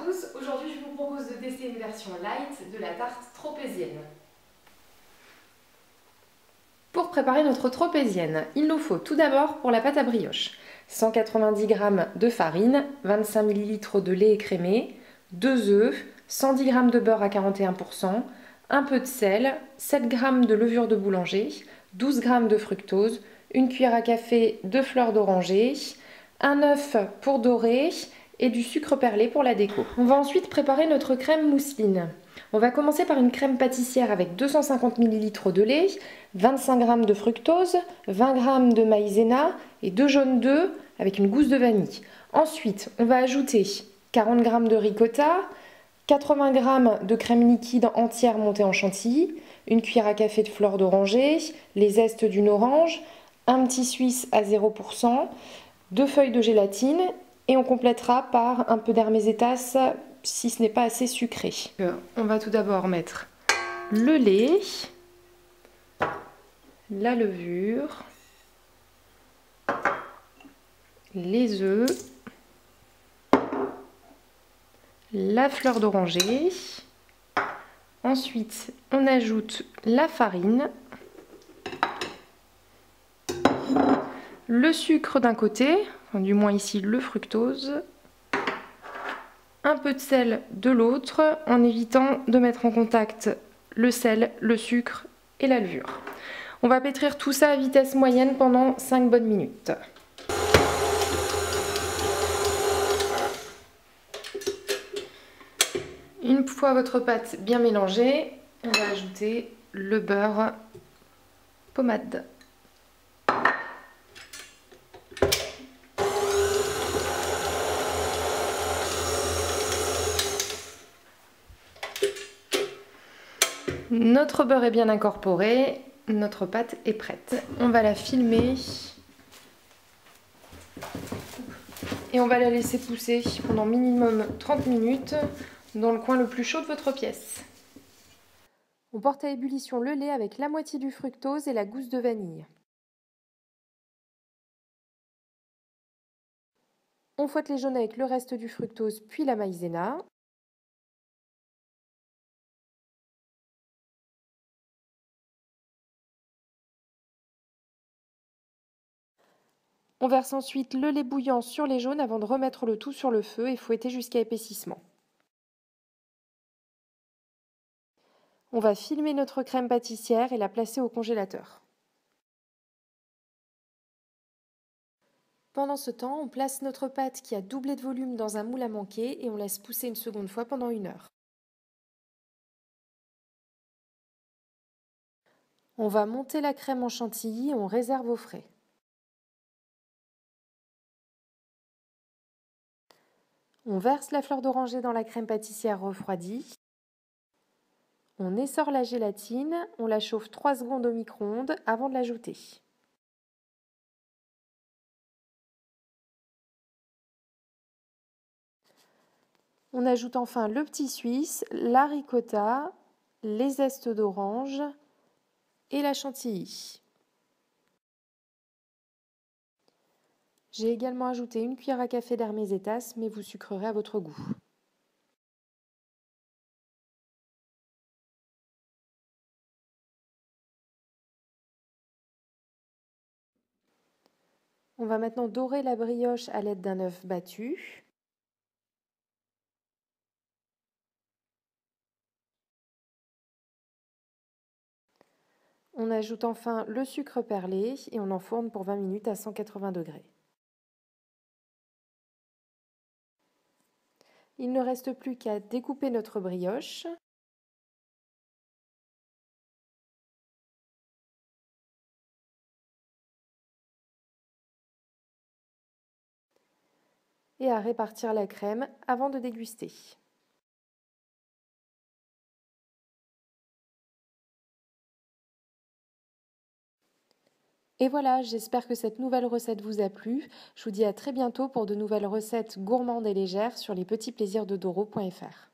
tous, aujourd'hui je vous propose de tester une version light de la tarte tropézienne. Pour préparer notre tropézienne, il nous faut tout d'abord pour la pâte à brioche 190 g de farine, 25 ml de lait écrémé, 2 œufs, 110 g de beurre à 41%, un peu de sel, 7 g de levure de boulanger, 12 g de fructose, une cuillère à café de fleur d'oranger, un œuf pour dorer et du sucre perlé pour la déco. On va ensuite préparer notre crème mousseline. On va commencer par une crème pâtissière avec 250 ml de lait, 25 g de fructose, 20 g de maïzena et 2 jaunes d'œufs avec une gousse de vanille. Ensuite, on va ajouter 40 g de ricotta, 80 g de crème liquide entière montée en chantilly, une cuillère à café de fleur d'oranger, les zestes d'une orange, un petit suisse à 0%, 2 feuilles de gélatine et on complétera par un peu d'hermésétas si ce n'est pas assez sucré. On va tout d'abord mettre le lait, la levure, les œufs, la fleur d'oranger. Ensuite, on ajoute la farine, le sucre d'un côté, enfin, du moins ici le fructose, un peu de sel de l'autre, en évitant de mettre en contact le sel, le sucre et la levure. On va pétrir tout ça à vitesse moyenne pendant 5 bonnes minutes. Une fois votre pâte bien mélangée, on va ajouter le beurre pommade. Notre beurre est bien incorporé, notre pâte est prête. On va la filmer et on va la laisser pousser pendant minimum 30 minutes dans le coin le plus chaud de votre pièce. On porte à ébullition le lait avec la moitié du fructose et la gousse de vanille. On fouette les jaunes avec le reste du fructose puis la maïzena. On verse ensuite le lait bouillant sur les jaunes avant de remettre le tout sur le feu et fouetter jusqu'à épaississement. On va filmer notre crème pâtissière et la placer au congélateur. Pendant ce temps, on place notre pâte qui a doublé de volume dans un moule à manquer et on laisse pousser une seconde fois pendant 1 heure. On va monter la crème en chantilly et on réserve au frais. On verse la fleur d'oranger dans la crème pâtissière refroidie. On essore la gélatine, on la chauffe 3 secondes au micro-ondes avant de l'ajouter. On ajoute enfin le petit suisse, la ricotta, les zestes d'orange et la chantilly. J'ai également ajouté une cuillère à café d'hermésétas, mais vous sucrerez à votre goût. On va maintenant dorer la brioche à l'aide d'un œuf battu. On ajoute enfin le sucre perlé et on enfourne pour 20 minutes à 180 degrés. Il ne reste plus qu'à découper notre brioche. Et à répartir la crème avant de déguster. Et voilà, j'espère que cette nouvelle recette vous a plu. Je vous dis à très bientôt pour de nouvelles recettes gourmandes et légères sur lespetitsplairsdedoro.fr.